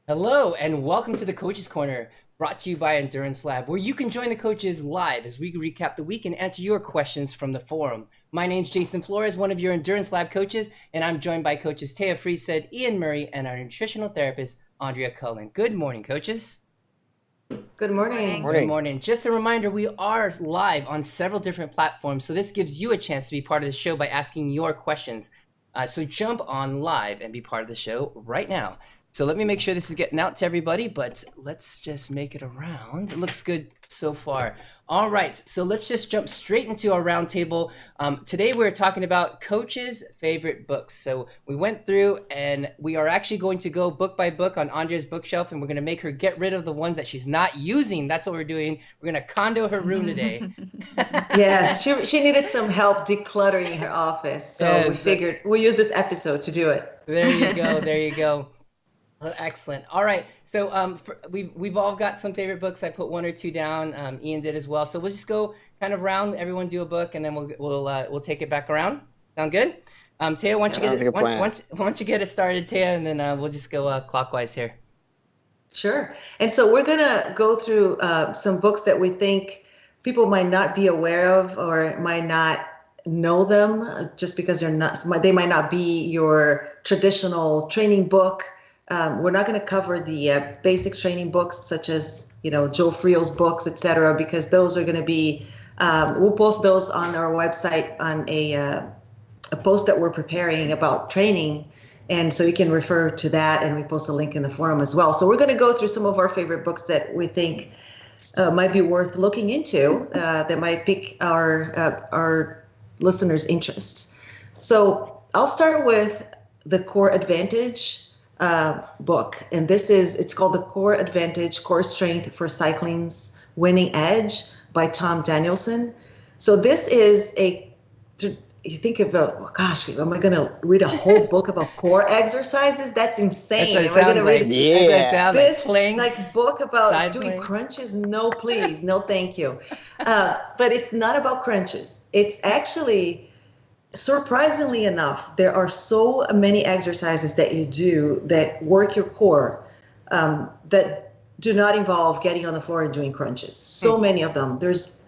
Hello, and welcome to the Coaches Corner, brought to you by Endurance Lab, where you can join the coaches live as we recap the week and answer your questions from the forum. My name's Jason Flores, one of your Endurance Lab coaches, and I'm joined by coaches Taya Friedstead, Ian Murray, and our nutritional therapist, Andrea Cullen. Good morning, coaches. Good morning. Good morning. Just a reminder, we are live on several different platforms, so this gives you a chance to be part of the show by asking your questions. So jump on live and be part of the show right now. So let me make sure this is getting out to everybody, but let's just make it around. It looks good so far. All right, so let's just jump straight into our roundtable. Today we're talking about coaches' favorite books. So we went through and we are actually going to go book by book on Andrea's bookshelf, and we're going to make her get rid of the ones that she's not using. That's what we're doing. We're going to condo her room today. Yes, she needed some help decluttering her office. So we figured we'll use this episode to do it. There you go. There you go. Well, excellent. All right. So we've all got some favorite books. I put one or two down. Ian did as well. So we'll just go kind of round. Everyone do a book, and then we'll take it back around. Sound good? Taya, why don't you get it started, Taya, and then we'll just go clockwise here. Sure. And so we're gonna go through some books that we think people might not be aware of or might not know them just because they might not be your traditional training book. We're not going to cover the basic training books such as, Joe Friel's books, etc., because those are going to be, we'll post those on our website on a post that we're preparing about training. And so you can refer to that, and we post a link in the forum as well. So we're going to go through some of our favorite books that we think might be worth looking into, that might pique our listeners' interests. So I'll start with the Core Advantage book, and it's called the Core Advantage: Core Strength for Cycling's Winning Edge by Tom Danielson. So this is you think of gosh, am I going to read a whole book about core exercises? That's insane. That's what it sounds like. This book about doing crunches? No, please, no, thank you. But it's not about crunches. It's actually, surprisingly enough, there are so many exercises that you do that work your core that do not involve getting on the floor and doing crunches. So many of them. There's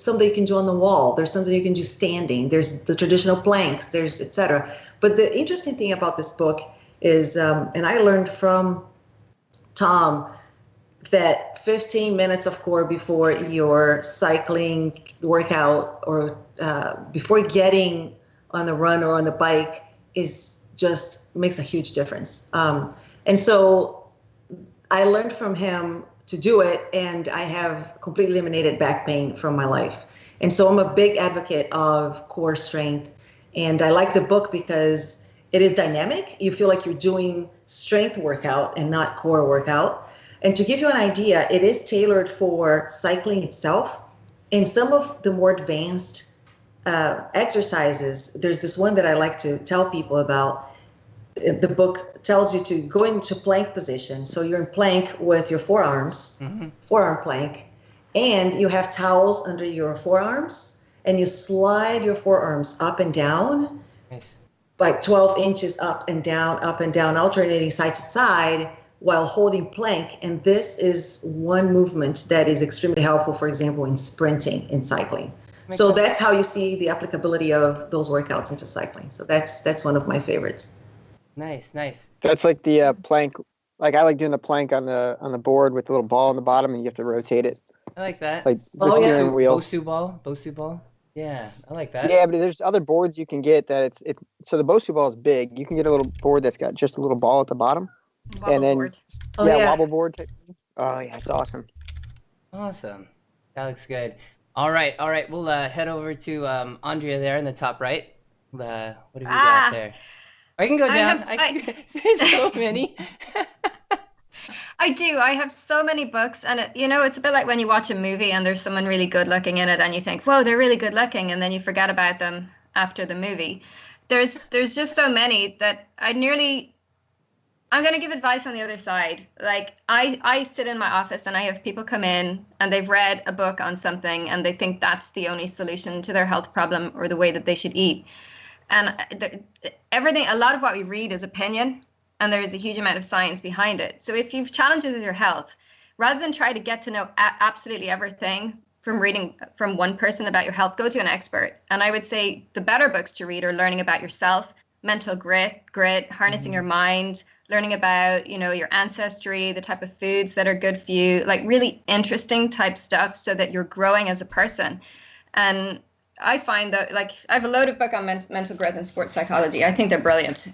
something you can do on the wall. There's something you can do standing. There's the traditional planks. There's etc. But the interesting thing about this book is, and I learned from Tom, that 15 minutes of core before your cycling workout or before getting on the run or on the bike makes a huge difference. And so I learned from him to do it, and I have completely eliminated back pain from my life. And so I'm a big advocate of core strength. And I like the book because it is dynamic. You feel like you're doing strength workout and not core workout. And to give you an idea, it is tailored for cycling itself. And some of the more advanced exercises, there's this one that I like to tell people about. The book tells you to go into plank position. So you're in plank with your forearms, forearm plank, and you have towels under your forearms, and you slide your forearms up and down, like 12 inches up and down, alternating side to side while holding plank. And this is one movement that is extremely helpful, for example, in sprinting, in cycling. So that's how you see the applicability of those workouts into cycling. So that's one of my favorites. Nice. That's like the plank. Like I like doing the plank on the board with the little ball on the bottom, and you have to rotate it. I like that. Like the steering wheel. Bosu ball. Yeah, I like that. Yeah, but there's other boards you can get that it's so the Bosu ball is big. You can get a little board that's got just a little ball at the bottom. Wobble board. Wobble board. Oh yeah, it's awesome. Awesome. That looks good. All right. We'll head over to Andrea there in the top right. What have we got there? I can go down. There's so many. I do. I have so many books, and it's a bit like when you watch a movie and there's someone really good looking in it, and you think, "Whoa, they're really good looking," and then you forget about them after the movie. There's just so many that I'm going to give advice on the other side. Like I sit in my office and I have people come in and they've read a book on something and they think that's the only solution to their health problem or the way that they should eat. And a lot of what we read is opinion. and there's a huge amount of science behind it. So if you've challenges with your health, rather than try to get to know absolutely everything from reading from one person about your health, go to an expert. And I would say the better books to read are learning about yourself, mental grit, harnessing your mind, learning about, your ancestry, the type of foods that are good for you, like really interesting type stuff so that you're growing as a person. And I find that, like, I have a load of book on mental growth and sports psychology. I think they're brilliant.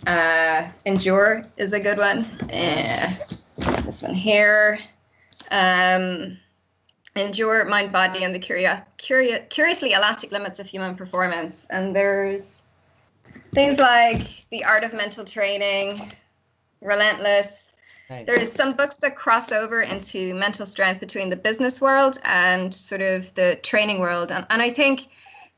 Endure is a good one. This one here. Endure, Mind, Body, and the Curiously Elastic Limits of Human Performance. And there's things like The Art of Mental Training, Relentless. Nice. There's some books that cross over into mental strength between the business world and sort of the training world. And I think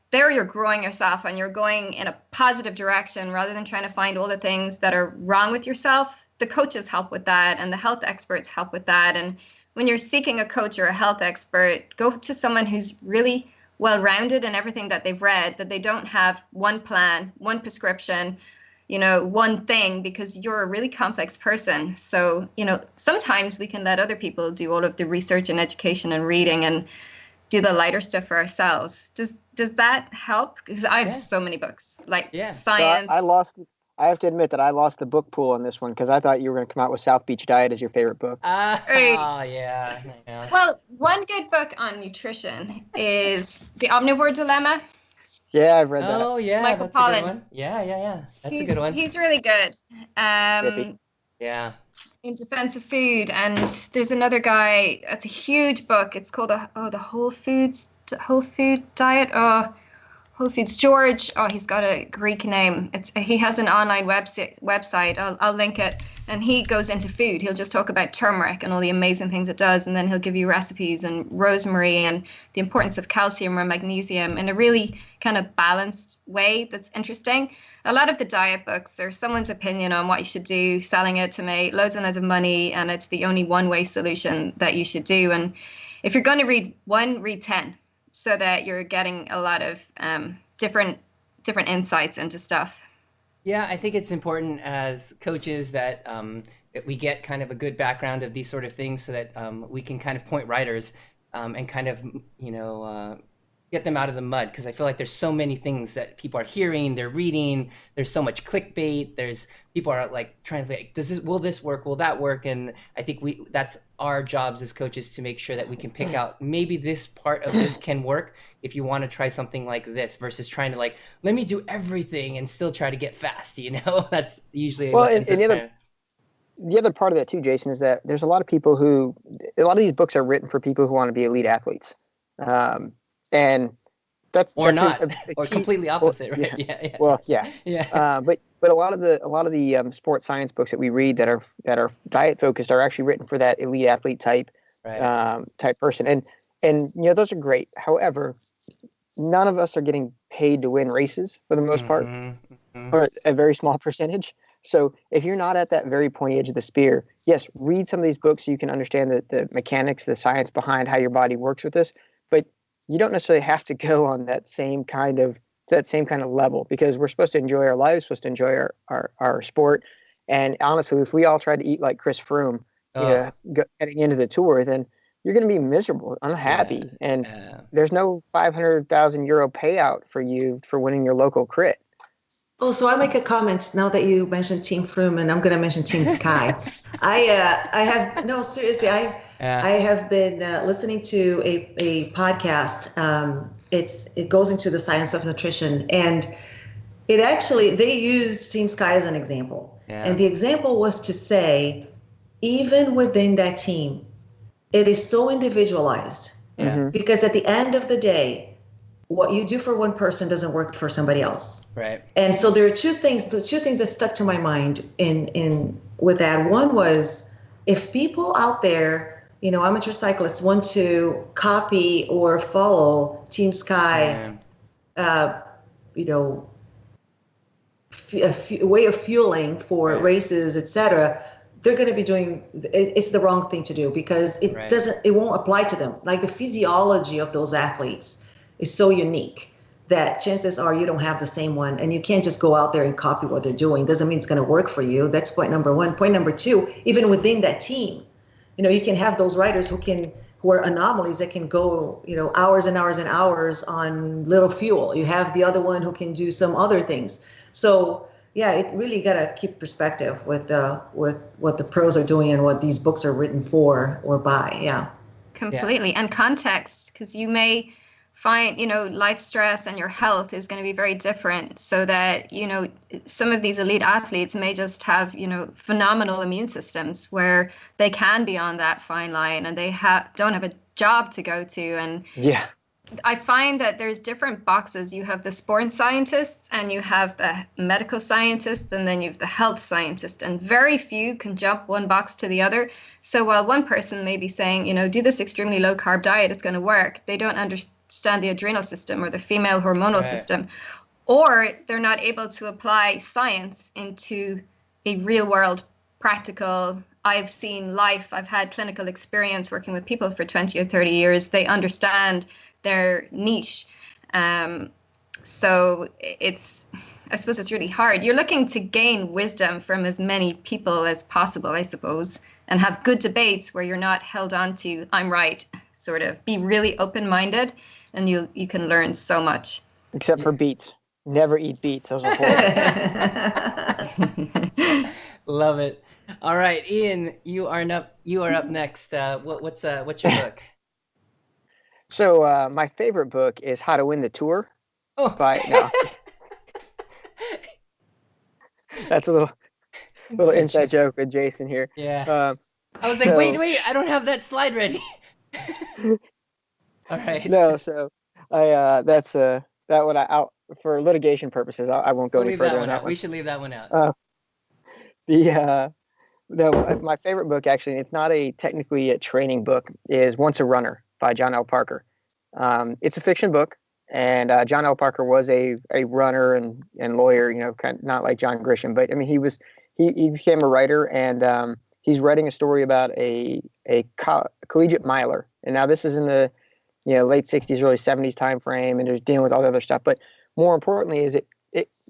there you're growing yourself and you're going in a positive direction rather than trying to find all the things that are wrong with yourself. The coaches help with that and the health experts help with that. And when you're seeking a coach or a health expert, go to someone who's really well-rounded in everything that they've read, that they don't have one plan, one prescription, one thing, because you're a really complex person. So, sometimes we can let other people do all of the research and education and reading and do the lighter stuff for ourselves. Does that help? Because I have so many books, like science. So I have to admit that I lost the book pool on this one because I thought you were going to come out with South Beach Diet as your favorite book. Yeah. I know. Well, one good book on nutrition is The Omnivore Dilemma. Yeah, I've read that. Oh, yeah. Michael that's a good Pollan. one. Yeah. That's a good one. He's really good. Yeah. In defense of food. And there's another guy, it's a huge book. It's called the Whole Food Diet. Whole Foods George. He's got a Greek name. He has an online website. I'll link it. And he goes into food. He'll just talk about turmeric and all the amazing things it does. And then he'll give you recipes and rosemary and the importance of calcium or magnesium in a really kind of balanced way that's interesting. A lot of the diet books are someone's opinion on what you should do, selling it to make loads and loads of money. And it's the only one-way solution that you should do. And if you're going to read one, read 10. So that you're getting a lot of different insights into stuff. Yeah, I think it's important as coaches that we get kind of a good background of these sort of things so that we can kind of point riders and kind of, get them out of the mud. Because I feel like there's so many things that people are hearing, they're reading, there's so much clickbait, people are like trying to like, will this work? Will that work? And I think that's our jobs as coaches to make sure that we can pick out maybe this part of this can work if you want to try something like this versus trying to like, let me do everything and still try to get fast, That's usually the other part of that too, Jason, is that there's a lot of these books are written for people who want to be elite athletes. And that's not or completely opposite, right? Yeah. Well, yeah. But a lot of the sports science books that we read that are diet focused are actually written for that elite athlete type person, and those are great. However, none of us are getting paid to win races for the most part, or a very small percentage. So if you're not at that very pointy edge of the spear, yes, read some of these books so you can understand the mechanics, the science behind how your body works with this. But you don't necessarily have to go on that same kind of level, because we're supposed to enjoy our lives, supposed to enjoy our sport. And honestly, if we all try to eat like Chris Froome, heading into the tour, then you're going to be miserable, unhappy, and there's no 500,000 euro payout for you for winning your local crit. Oh, so I make a comment now that you mentioned Team Froome, and I'm going to mention Team Sky. I have been listening to a podcast. It goes into the science of nutrition, and they used Team Sky as an example. Yeah. And the example was to say, even within that team, it is so individualized. Yeah. Because at the end of the day, what you do for one person doesn't work for somebody else. Right. And so there are two things that stuck to my mind with that. One was, if people out there, amateur cyclists, want to copy or follow Team Sky, way of fueling for races, etc., they're going to be doing, it's the wrong thing to do, because it won't apply to them. Like, the physiology of those athletes is so unique. that chances are you don't have the same one, and you can't just go out there and copy what they're doing. Doesn't mean it's going to work for you. That's point number one. Point number two, even within that team, you can have those riders who are anomalies that can go, hours and hours and hours on little fuel. You have the other one who can do some other things. So yeah, it really got to keep perspective with what the pros are doing and what these books are written for or by. Yeah. Completely. Yeah. And context, because you may find, life stress and your health is going to be very different, so that, some of these elite athletes may just have, phenomenal immune systems where they can be on that fine line, and they don't have a job to go to. And yeah, I find that there's different boxes. You have the sports scientists, and you have the medical scientists, and then you have the health scientist, and very few can jump one box to the other. So while one person may be saying, do this extremely low carb diet, it's going to work, they don't understand the adrenal system or the female hormonal system, or they're not able to apply science into a real world practical. I've seen life, I've had clinical experience working with people for 20 or 30 years. They understand their niche. So I suppose it's really hard. You're looking to gain wisdom from as many people as possible, I suppose, and have good debates where you're not held on to, I'm right, sort of. Be really open-minded, and you can learn so much. Except for beets. Never eat beets. Those are horrible. Love it. All right, Ian, you are up next. What's your book? So my favorite book is How to Win the Tour. Oh, no. That's a little inside joke with Jason here. Yeah. I was like, wait, I don't have that slide ready. All right. No, so that's that one out for litigation purposes. I won't go any further on that one. We should leave that one out. My favorite book, actually, it's not technically a training book, is Once a Runner by John L. Parker. It's a fiction book, and John L. Parker was a runner and lawyer, kind of not like John Grisham, but I mean, he became a writer, and he's writing a story about a collegiate miler. And now this is in the late 60s, early 70s time frame, and there's dealing with all the other stuff. But more importantly, is it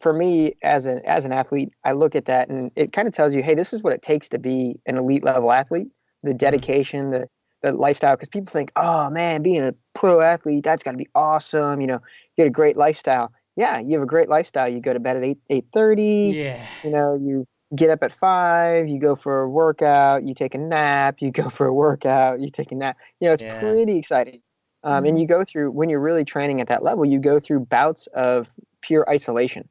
for me as an athlete, I look at that and it kind of tells you, hey, this is what it takes to be an elite level athlete. The dedication, the lifestyle, because people think, oh man, being a pro athlete, that's got to be awesome. You get a great lifestyle. Yeah, you have a great lifestyle. You go to bed at 8:30. Yeah. You get up at 5. You go for a workout. You take a nap. You go for a workout. You take a nap. It's pretty exciting. And you go through, when you're really training at that level, you go through bouts of pure isolation,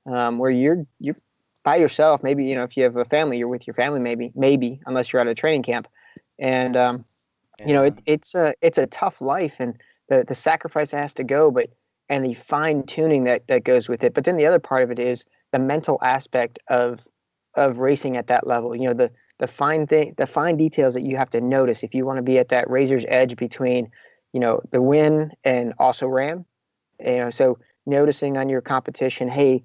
where you're by yourself. Maybe if you have a family, you're with your family. Maybe unless you're at a training camp, and it's a tough life, and the sacrifice that has to go, and the fine tuning that goes with it. But then the other part of it is the mental aspect of racing at that level. The fine details that you have to notice if you want to be at that razor's edge between the win and also ran. So noticing on your competition, hey,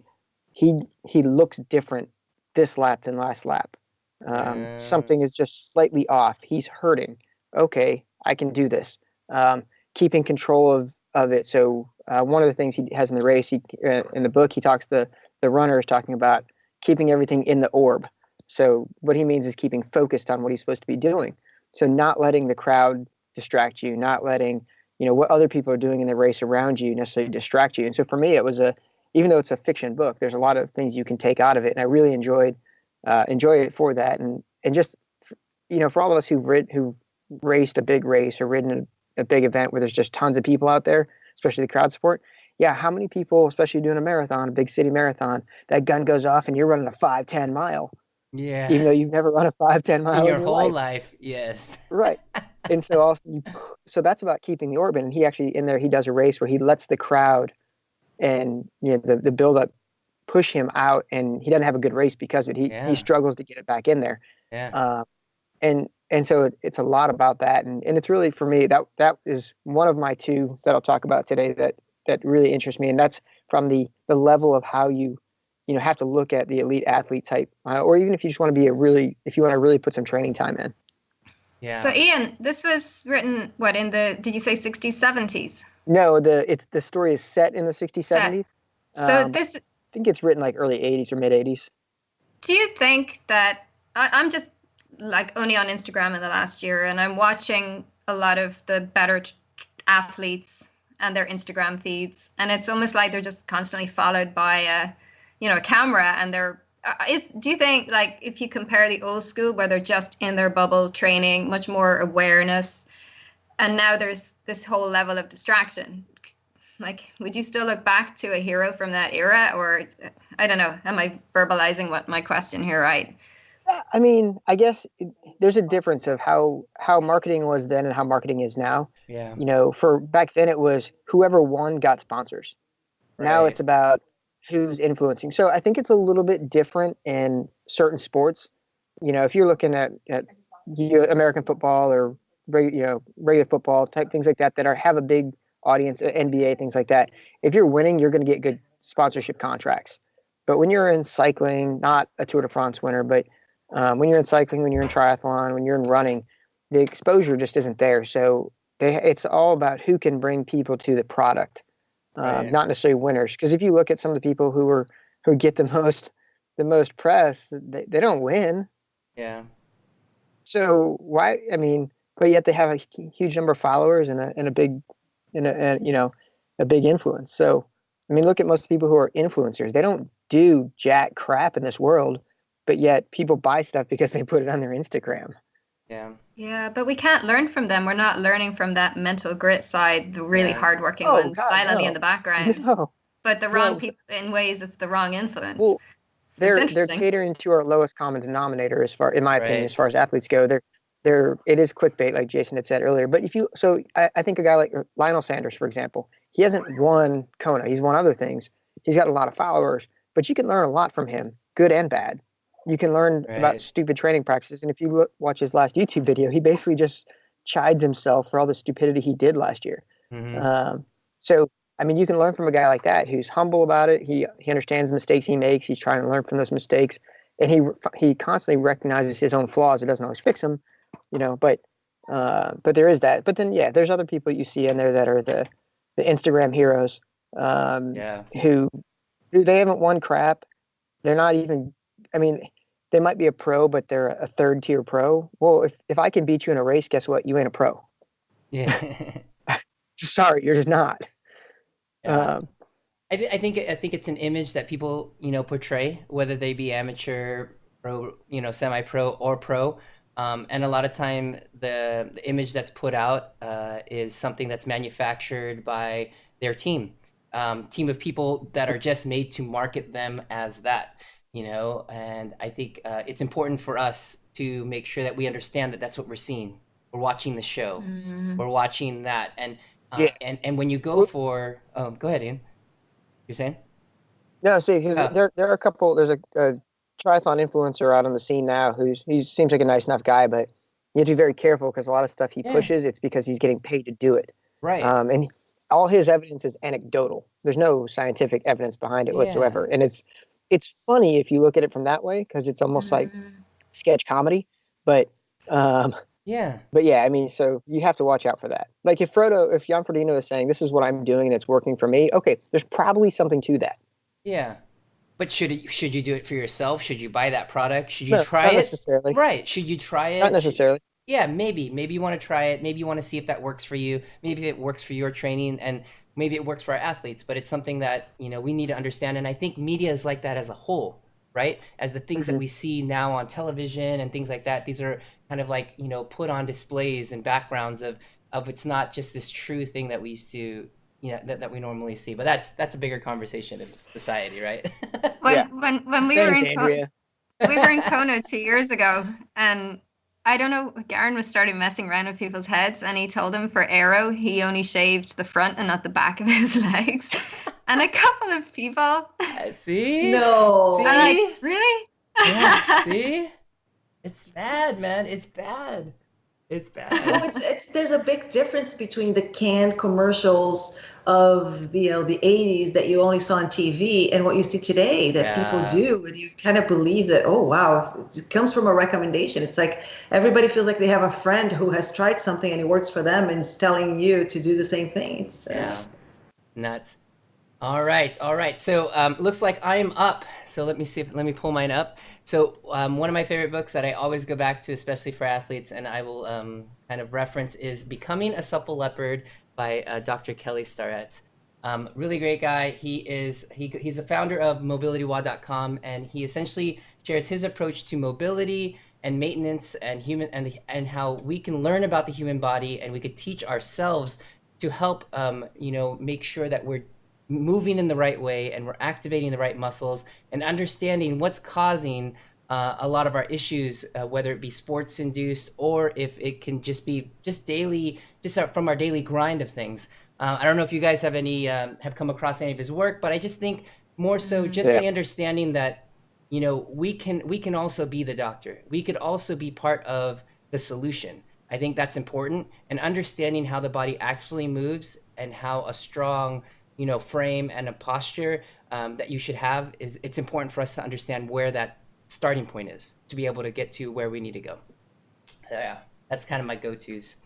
he looks different this lap than last lap. Something is just slightly off. He's hurting. Okay, I can do this. Keeping control of it. So one of the things he has in the race, in the book, he talks the runner is talking about keeping everything in the orb. So what he means is keeping focused on what he's supposed to be doing. So not letting the crowd distract you, not letting what other people are doing in the race around you necessarily distract you. And so for me, it was even though it's a fiction book, there's a lot of things you can take out of it, and I really enjoy it for that. And just for all of us who raced a big race or ridden a big event where there's just tons of people out there, especially the crowd support. Yeah, how many people, especially doing a marathon, a big city marathon, that gun goes off and you're running a 5-10 mile. Yeah. Even though you've never run a 5-10 mile in your whole life. Yes. Right. And so also, so that's about keeping the orbit. And he actually in there, he does a race where he lets the crowd and the build up push him out, and he doesn't have a good race because of it. He struggles to get it back in there. Yeah. And so it's a lot about that. And it's really, for me, that is one of my two that I'll talk about today that really interests me. And that's from the level of how you have to look at the elite athlete type, or even if you just want to be if you want to really put some training time in. Yeah. So Ian, this was written, did you say 60s, 70s? No, the story is set in the 60s, 70s. So I think it's written like early 80s or mid 80s. Do you think that I'm just like only on Instagram in the last year, and I'm watching a lot of the better athletes and their Instagram feeds, and it's almost like they're just constantly followed by a camera, and do you think, like, if you compare the old school where they're just in their bubble training, much more awareness, and now there's this whole level of distraction, like, would you still look back to a hero from that era? Or I don't know, am I verbalizing what my question here right? I mean, I guess there's a difference of how marketing was then and how marketing is now. Yeah. For back then it was whoever won got sponsors. Right. Now it's about who's influencing. So I think it's a little bit different in certain sports. If you're looking at American football or regular football type things like that have a big audience, NBA, things like that. If you're winning, you're going to get good sponsorship contracts. But when you're in cycling, not a Tour de France winner, but when you're in cycling, when you're in triathlon, when you're in running, the exposure just isn't there. So it's all about who can bring people to the product, Right. not necessarily winners. Because if you look at some of the people who get the most press, they don't win. Yeah. So why? I mean, but yet they have a huge number of followers and a big influence. So, I mean, look at most people who are influencers. They don't do jack crap in this world, but yet people buy stuff because they put it on their Instagram. Yeah. Yeah, but we can't learn from them. We're not learning from that mental grit side, the really hardworking ones silently in the background. No. But the wrong people, in ways, it's the wrong influence. Well, they're catering to our lowest common denominator, in my opinion, as far as athletes go. It is clickbait, like Jason had said earlier. But I think a guy like Lionel Sanders, for example, he hasn't won Kona. He's won other things. He's got a lot of followers, but you can learn a lot from him, good and bad. You can learn about stupid training practices. And if you watch his last YouTube video, he basically just chides himself for all the stupidity he did last year. Mm-hmm. So, I mean, you can learn from a guy like that who's humble about it. He understands the mistakes he makes. He's trying to learn from those mistakes. And he constantly recognizes his own flaws. It doesn't always fix them, but there is that. But then, there's other people you see in there that are the Instagram heroes who they haven't won crap. They're not even, I mean, they might be a pro, but they're a third tier pro. Well, if I can beat you in a race, guess what? You ain't a pro. Yeah. Sorry, you're just not. Yeah. I think it's an image that people, portray, whether they be amateur, pro, semi-pro or pro. And a lot of time the image that's put out is something that's manufactured by their team of people that are just made to market them as that, and I think it's important for us to make sure that we understand that that's what we're seeing. We're watching the show. Mm-hmm. We're watching that. And when you go for, go ahead, Ian. You're saying? No, see, there are a couple. There's a triathlon influencer out on the scene now he seems like a nice enough guy, but you have to be very careful because a lot of stuff he pushes, it's because he's getting paid to do it. Right. And all his evidence is anecdotal. There's no scientific evidence behind it whatsoever. And it's funny if you look at it from that way because it's almost like sketch comedy. But I mean, so you have to watch out for that. Like if Jan Frodeno is saying this is what I'm doing and it's working for me, okay, there's probably something to that. Yeah. But should you do it for yourself? Should you buy that product? Should you try it? Not necessarily. Right. Should you try it? Not necessarily. Yeah, maybe. Maybe you want to try it. Maybe you want to see if that works for you. Maybe it works for your training, and maybe it works for our athletes. But it's something that, we need to understand. And I think media is like that as a whole, right? As the things that we see now on television and things like that, these are kind of like, put on displays and backgrounds of it's not just this true thing that we used to, that we normally see. But that's a bigger conversation in society, right? When we were in Kona 2 years ago, and I don't know, Garen was starting messing around with people's heads, and he told them for aero, he only shaved the front and not the back of his legs. And a couple of people. See? No. See? I'm like, really? Yeah, see? It's bad, man. It's bad. It's bad. Well, there's a big difference between the canned commercials of the 80s that you only saw on TV and what you see today that people do, and you kind of believe that, oh wow, it comes from a recommendation. It's like everybody feels like they have a friend who has tried something and it works for them and is telling you to do the same thing. It's nuts. All right. So looks like I'm up. So let me pull mine up. So one of my favorite books that I always go back to, especially for athletes, and I will kind of reference, is Becoming a Supple Leopard by Dr. Kelly Starrett. Really great guy. He's the founder of mobilitywod.com, and he essentially shares his approach to mobility and maintenance and and how we can learn about the human body, and we could teach ourselves to help make sure that we're moving in the right way and we're activating the right muscles and understanding what's causing a lot of our issues, whether it be sports induced or if it can just be from our daily grind of things. I don't know if you guys have come across any of his work, but I just think more so the understanding that we can also be the doctor. We could also be part of the solution. I think that's important, and understanding how the body actually moves and how a strong frame and a posture that you should have it's important for us to understand where that starting point is to be able to get to where we need to go. So yeah, that's kind of my go-tos.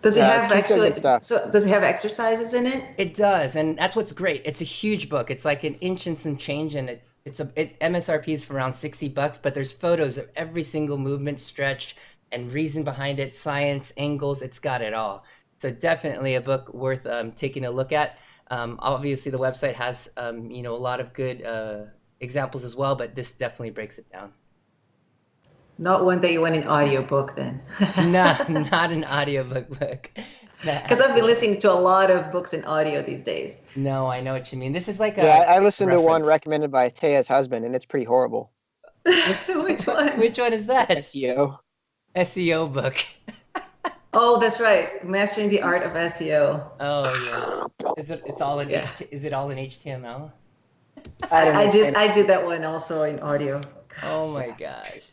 Does it have does it have exercises in it? It does, and that's what's great. It's a huge book. It's like an inch and some change, and MSRP is for around $60, but there's photos of every single movement, stretch, and reason behind it, science, angles. It's got it all. So definitely a book worth taking a look at. Obviously, the website has a lot of good examples as well, but this definitely breaks it down. Not one that you want an audiobook then. No, not an audiobook book. Because I've been listening to a lot of books in audio these days. No, I know what you mean. This is like I listened to one recommended by Taya's husband, and it's pretty horrible. Which one? Which one is that? SEO book. Oh, that's right. Mastering the Art of SEO. Oh yeah. It's all in is it all in HTML? I did that one also in audio. Gosh. Oh my gosh.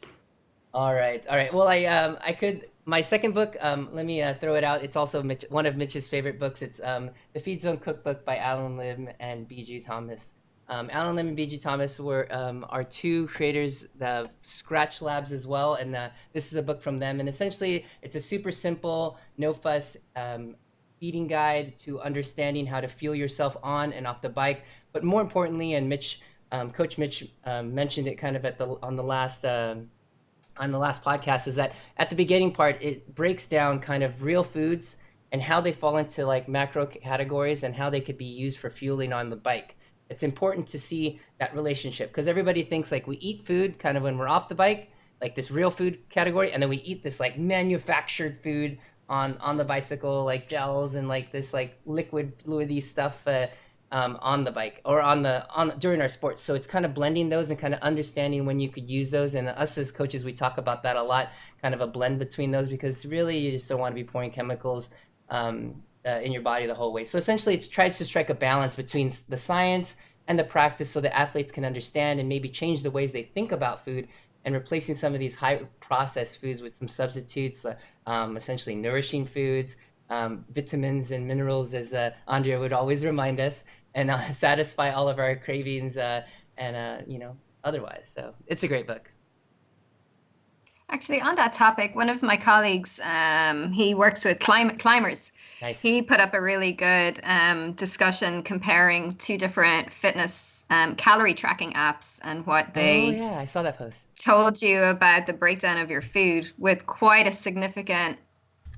All right. Well, I could, my second book, let me throw it out. It's also one of Mitch's favorite books. It's The Feed Zone Cookbook by Alan Lim and B.G. Thomas. Alan Lim and B.G. Thomas are two creators of Scratch Labs as well, and this is a book from them. And essentially, it's a super simple, no fuss feeding guide to understanding how to fuel yourself on and off the bike. But more importantly, and Coach Mitch mentioned it kind of on the last podcast, is that at the beginning part, it breaks down kind of real foods and how they fall into like macro categories and how they could be used for fueling on the bike. It's important to see that relationship, because everybody thinks like we eat food kind of when we're off the bike, like this real food category, and then we eat this like manufactured food on the bicycle, like gels and like this like liquid fluidy stuff on the bike or during our sports. So it's kind of blending those and kind of understanding when you could use those. And us as coaches, we talk about that a lot, kind of a blend between those, because really you just don't want to be pouring chemicals in your body the whole way. So essentially it tries to strike a balance between the science and the practice so that athletes can understand and maybe change the ways they think about food, and replacing some of these high processed foods with some substitutes, essentially nourishing foods, vitamins and minerals, as Andrea would always remind us, and satisfy all of our cravings and otherwise. So it's a great book. Actually, on that topic, one of my colleagues, he works with climbers. Nice. He put up a really good discussion comparing two different fitness calorie tracking apps and what they I saw that post. Told you about the breakdown of your food with quite a significant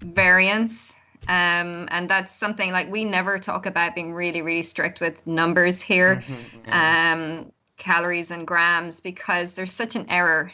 variance. And that's something like we never talk about being really, really strict with numbers here, calories and grams, because there's such an error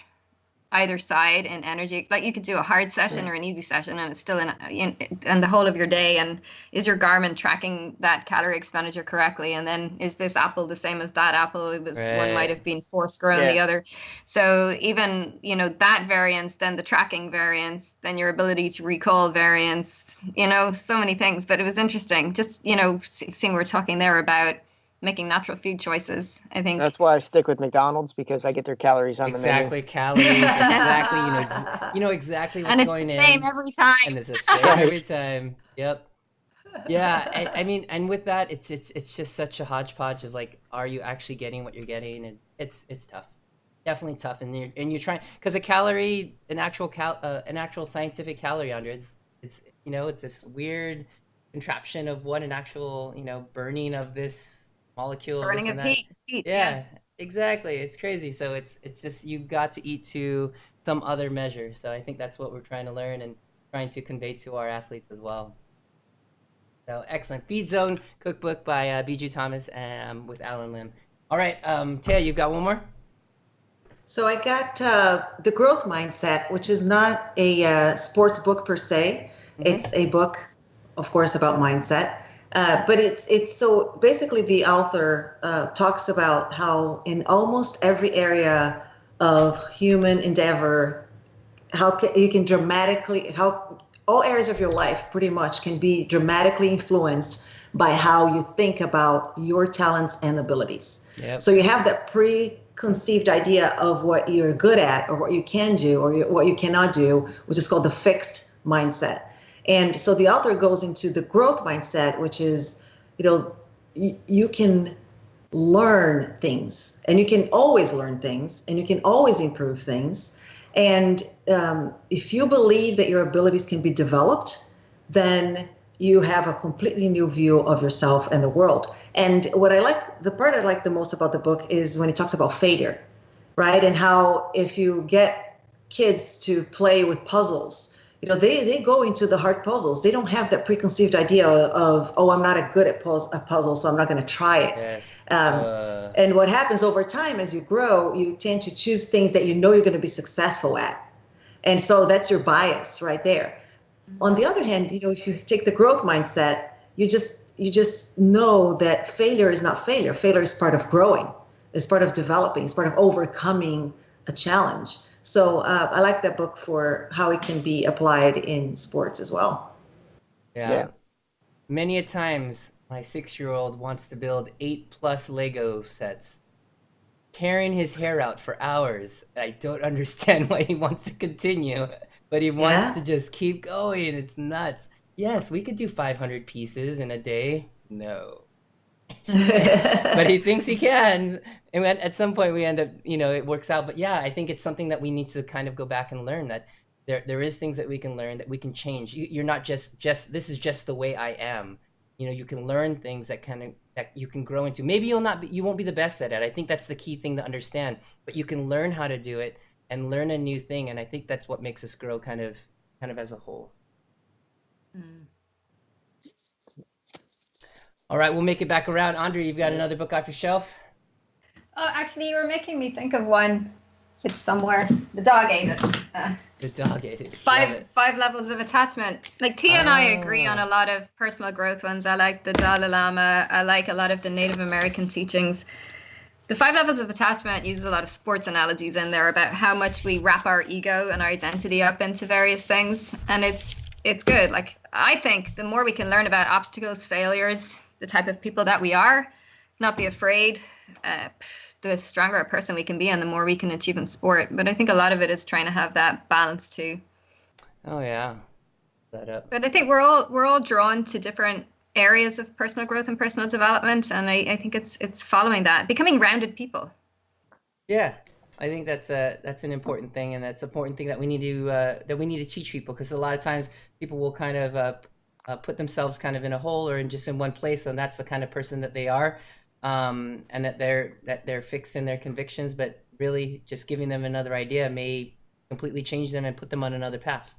either side in energy. Like you could do a hard session or an easy session and it's still in the whole of your day. And is your Garmin tracking that calorie expenditure correctly? And then is this apple the same as that apple? It was one might have been Foursquare on the other. So even, that variance, then the tracking variance, then your ability to recall variance, so many things. But it was interesting just, seeing we're talking there about making natural food choices. I think that's why I stick with McDonald's, because I get their calories on the menu. Calories, exactly. You know exactly what's going in. And it's the same every time. And it's the same every time. Yep. Yeah, I mean, and with that, it's just such a hodgepodge of like, are you actually getting what you're getting? And it's tough, definitely tough. And you're trying, because a calorie, an actual scientific calorie under it's it's this weird contraption of what an actual burning of this molecule, burning this of and that. heat. Yeah, exactly. It's crazy. So it's just you've got to eat to some other measure. So I think that's what we're trying to learn and trying to convey to our athletes as well. So excellent. Feed Zone Cookbook by B.J. Thomas with Alan Lim. All right, Taya, you've got one more? So I got The Growth Mindset, which is not a sports book per se. Mm-hmm. It's a book, of course, about mindset. But it's so basically the author talks about how in almost every area of human endeavor, all areas of your life pretty much can be dramatically influenced by how you think about your talents and abilities. Yep. So you have that preconceived idea of what you're good at or what you can do or what you cannot do, which is called the fixed mindset. And so the author goes into the growth mindset, which is, you can learn things, and you can always learn things, and you can always improve things. And if you believe that your abilities can be developed, then you have a completely new view of yourself and the world. And the part I like the most about the book is when he talks about failure, right? And how if you get kids to play with puzzles, they go into the hard puzzles. They don't have that preconceived idea of, I'm not good at a puzzle, so I'm not going to try it. Yes. And what happens over time as you grow, you tend to choose things that you're going to be successful at. And so that's your bias right there. On the other hand, if you take the growth mindset, you just know that failure is not failure. Failure is part of growing. It's part of developing. It's part of overcoming a challenge. So I like that book for how it can be applied in sports as well. Yeah. Many a times, my 6-year-old wants to build 8+ Lego sets, tearing his hair out for hours. I don't understand why he wants to continue, but he wants to just keep going. It's nuts. Yes, we could do 500 pieces in a day. No. But he thinks he can, and at some point we end up, it works out. But yeah, I think it's something that we need to kind of go back and learn, that there is things that we can learn, that we can change. You're not just this is just the way I am. You can learn things that you can grow into. Maybe you won't be the best at it. I think that's the key thing to understand. But you can learn how to do it and learn a new thing, and I think that's what makes us grow kind of as a whole. Mm. All right, we'll make it back around. Andre, you've got another book off your shelf? Oh, actually, you were making me think of one. It's somewhere. The dog ate it. The dog ate it. Five levels of attachment. Like Tia and I agree on a lot of personal growth ones. I like the Dalai Lama. I like a lot of the Native American teachings. The 5 levels of attachment uses a lot of sports analogies in there about how much we wrap our ego and our identity up into various things. And it's good. Like, I think the more we can learn about obstacles, failures, the type of people that we are, not be afraid, the stronger a person we can be and the more we can achieve in sport. But I think a lot of it is trying to have that balance too. Oh yeah. But I think we're all drawn to different areas of personal growth and personal development, and I think it's following that, becoming rounded people. Yeah, I think that's an important thing, and that's an important thing that we need to teach people, because a lot of times people will kind of put themselves kind of in a hole or just in one place, and that's the kind of person that they are, and that they're fixed in their convictions. But really, just giving them another idea may completely change them and put them on another path.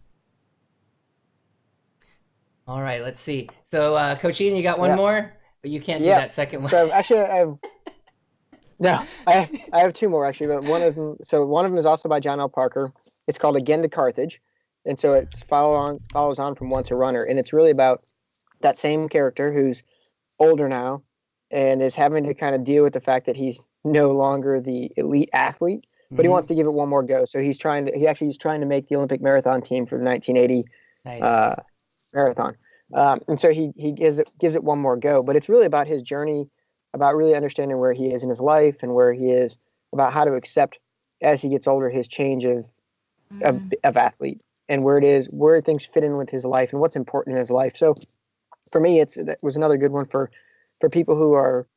All right, let's see. So, Coach Ian, you got one more, but you can't do that second one. So actually, I have 2 more actually, but one of them is also by John L. Parker. It's called Again to Carthage, and so it follows on from Once a Runner, and it's really about that same character who's older now and is having to kind of deal with the fact that he's no longer the elite athlete, but he wants to give it one more go. So he's trying to make the Olympic marathon team for the 1980 marathon. And so he gives it one more go, but it's really about his journey about really understanding where he is in his life and where he is, about how to accept as he gets older his change of athlete, and where things fit in with his life and what's important in his life. So for me, that was another good one for people who are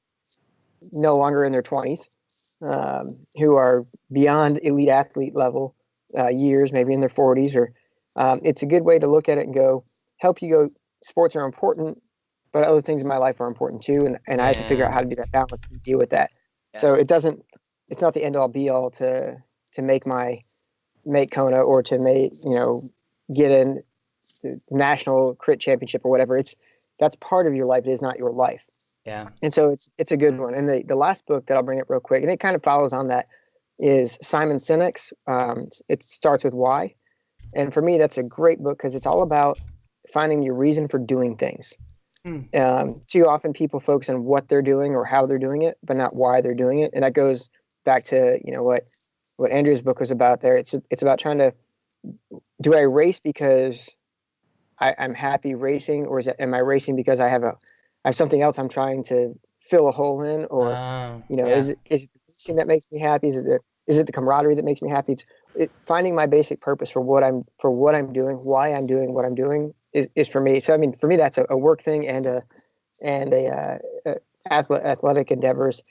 no longer in their 20s, who are beyond elite athlete level years, maybe in their 40s, or it's a good way to look at it and help you go, sports are important, but other things in my life are important too. And I have to figure out how to do that balance and deal with that. Yeah. So it's not the end all be all to make Kona or to get in the national crit championship or whatever. That's part of your life. It is not your life. Yeah. And so it's a good one. And the last book that I'll bring up real quick, and it kind of follows on that, is Simon Sinek's. It starts with Why. And for me, that's a great book because it's all about finding your reason for doing things. Too often people focus on what they're doing or how they're doing it, but not why they're doing it. And that goes back to, what Andrew's book was about there. It's about trying to, do I race because I'm happy racing, or am I racing because I have something else I'm trying to fill a hole in, or is it the racing that makes me happy? Is it the camaraderie that makes me happy? It's finding my basic purpose for what I'm doing, why I'm doing what I'm doing is for me. So I mean, for me, that's a work thing and a athletic endeavors.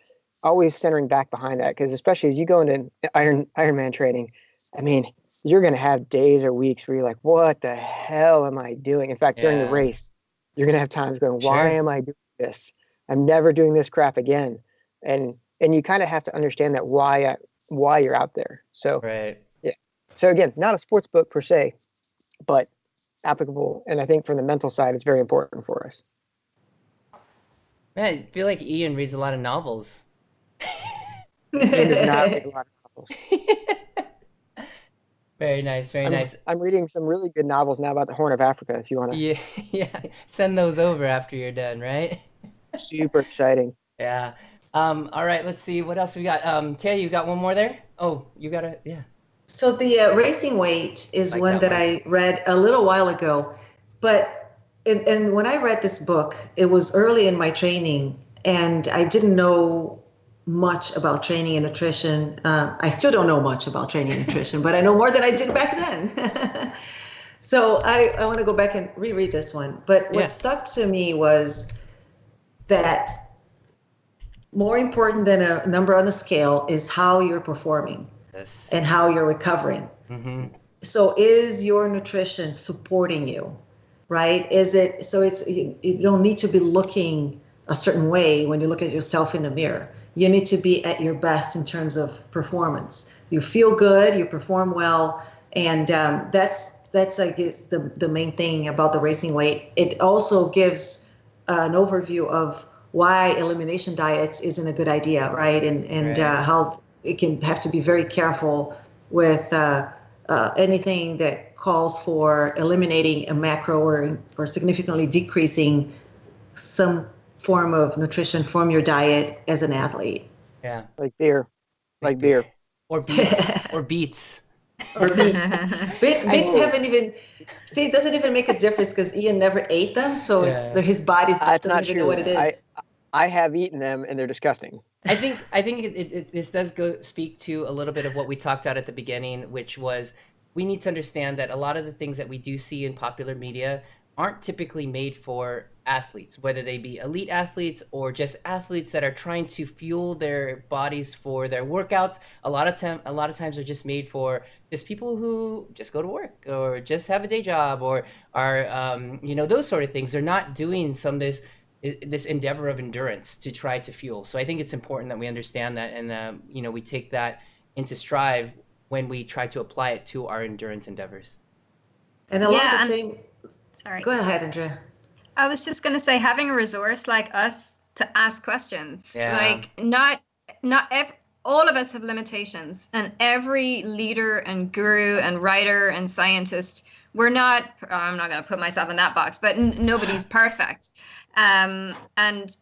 Always centering back behind that, because especially as you go into Ironman training, I mean, you're going to have days or weeks where you're like, what the hell am I doing? In fact, during the race, you're going to have times going, why am I doing this? I'm never doing this crap again. And you kind of have to understand that why you're out there. So, yeah. So again, not a sports book per se, but applicable. And I think from the mental side, it's very important for us. Man, I feel like Ian reads a lot of novels. Ian does not read a lot of novels. Very nice, nice. I'm reading some really good novels now about the Horn of Africa, if you want to. Yeah. Send those over after you're done, right? Super exciting. Yeah. All right, let's see. What else we got? Taya, you got one more there? Oh, you got it. Yeah. So the Racing Weight is one that I read a little while ago. But and when I read this book, it was early in my training, and I didn't know much about training and nutrition. I still don't know much about training and nutrition, but I know more than I did back then. So I want to go back and reread this one. But what stuck to me was that more important than a number on the scale is how you're performing and how you're recovering. Mm-hmm. So is your nutrition supporting you, right? You don't need to be looking a certain way when you look at yourself in the mirror. You need to be at your best in terms of performance. You feel good, you perform well, and that's I guess the main thing about the Racing Weight. It also gives an overview of why elimination diets isn't a good idea, right? And how it can have to be very careful with anything that calls for eliminating a macro or significantly decreasing some form of nutrition from your diet as an athlete. Yeah. Like beer. Or beets. Beets haven't even, it doesn't even make a difference because Ian never ate them. So his body doesn't even know what it is. I have eaten them and they're disgusting. I think this does speak to a little bit of what we talked about at the beginning, which was we need to understand that a lot of the things that we do see in popular media aren't typically made for athletes, whether they be elite athletes or just athletes that are trying to fuel their bodies for their workouts. A lot of times they're just made for just people who just go to work or just have a day job or are those sort of things. They're not doing this endeavor of endurance to try to fuel. So I think it's important that we understand that and we take that into stride when we try to apply it to our endurance endeavors. And the same. Sorry. Go ahead, Andrea. I was just going to say, having a resource like us to ask questions, like all of us have limitations, and every leader and guru and writer and scientist, I'm not going to put myself in that box, but nobody's perfect. And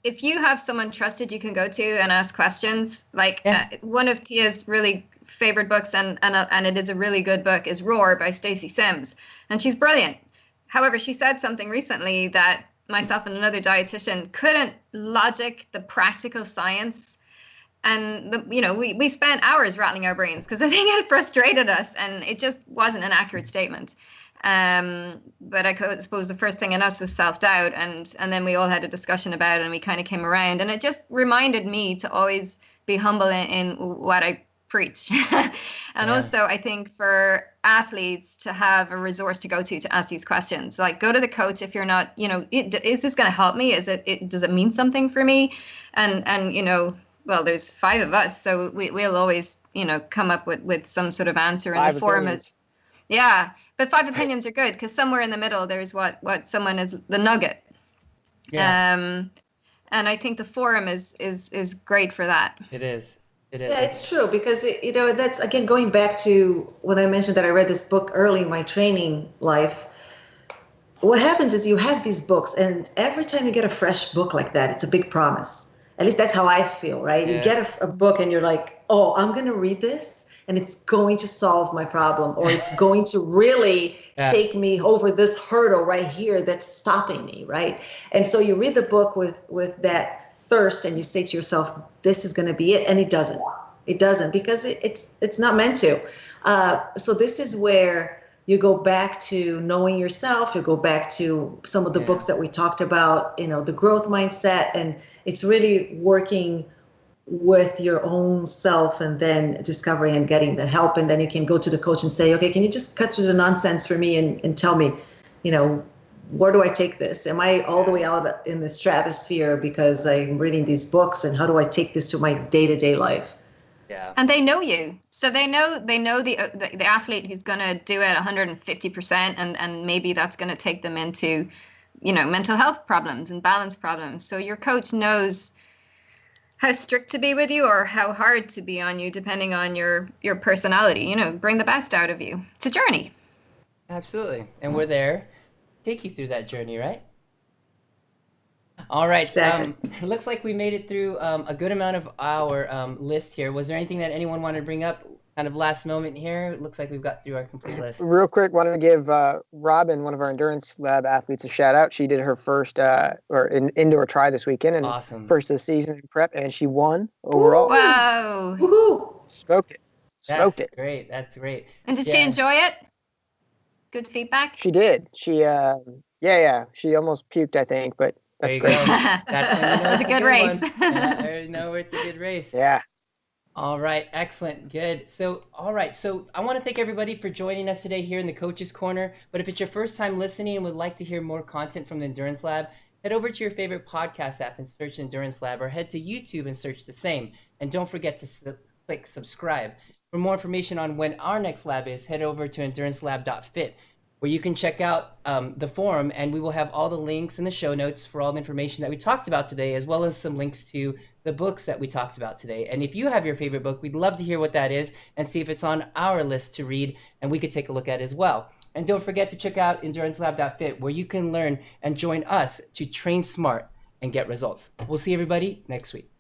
if you have someone trusted you can go to and ask questions, one of Tia's really favorite books, and it is a really good book, is Roar by Stacey Sims, and she's brilliant. However, she said something recently that myself and another dietitian couldn't logic the practical science. And we spent hours rattling our brains because I think it frustrated us, and it just wasn't an accurate statement. But I suppose the first thing in us was self-doubt, and then we all had a discussion about it, and we kind of came around, and it just reminded me to always be humble in what I preach. And also, I think for athletes to have a resource to go to ask these questions, like go to the coach if you're not, is this going to help me? Does it mean something for me? And well, there's 5 of us, so we'll always, come up with some sort of answer in the forum. Yeah, but 5 opinions are good, because somewhere in the middle there's what someone is the nugget. Yeah. And I think the forum is great for that. It is. Yeah, it's true, because that's again going back to when I mentioned that I read this book early in my training life. What happens is you have these books, and every time you get a fresh book like that, it's a big promise. At least that's how I feel, right? Yeah. You get a book and you're like, oh, I'm going to read this and it's going to solve my problem, or it's going to really take me over this hurdle right here that's stopping me, right? And so you read the book with that thirst, and you say to yourself, this is going to be it. And it doesn't. It doesn't, because it's not meant to. So this is where you go back to knowing yourself. You go back to some of the books that we talked about, the growth mindset, and it's really working with your own self, and then discovering and getting the help. And then you can go to the coach and say, okay, can you just cut through the nonsense for me and tell me, where do I take this? Am I all the way out in the stratosphere because I'm reading these books, and how do I take this to my day-to-day life? Yeah. And they know you, so they know the athlete who's going to do it 150%, and maybe that's going to take them into, mental health problems and balance problems. So your coach knows how strict to be with you or how hard to be on you, depending on your personality. Bring the best out of you. It's a journey. Absolutely, and we're there, take you through that journey, right? All right. Exactly. It looks like we made it through a good amount of our list here. Was there anything that anyone wanted to bring up kind of last moment here? It looks like we've got through our complete list. Real quick, wanted to give Robin, one of our Endurance Lab athletes, a shout out. She did her first indoor try this weekend, and awesome. First of the season in prep, and she won overall. Wow. Woohoo. Smoked it. Great. That's great. And did she enjoy it? Good feedback? She did. She, she almost puked, I think, but that's great. That's when you know it's a good race. There you know it's a good race. Yeah. All right. Excellent. Good. So, all right. So I want to thank everybody for joining us today here in the Coach's Corner. But if it's your first time listening and would like to hear more content from the Endurance Lab, head over to your favorite podcast app and search Endurance Lab, or head to YouTube and search the same. And don't forget to click subscribe. For more information on when our next lab is, head over to endurancelab.fit, where you can check out the forum, and we will have all the links in the show notes for all the information that we talked about today, as well as some links to the books that we talked about today. And if you have your favorite book, we'd love to hear what that is and see if it's on our list to read, and we could take a look at it as well. And don't forget to check out endurancelab.fit, where you can learn and join us to train smart and get results. We'll see everybody next week.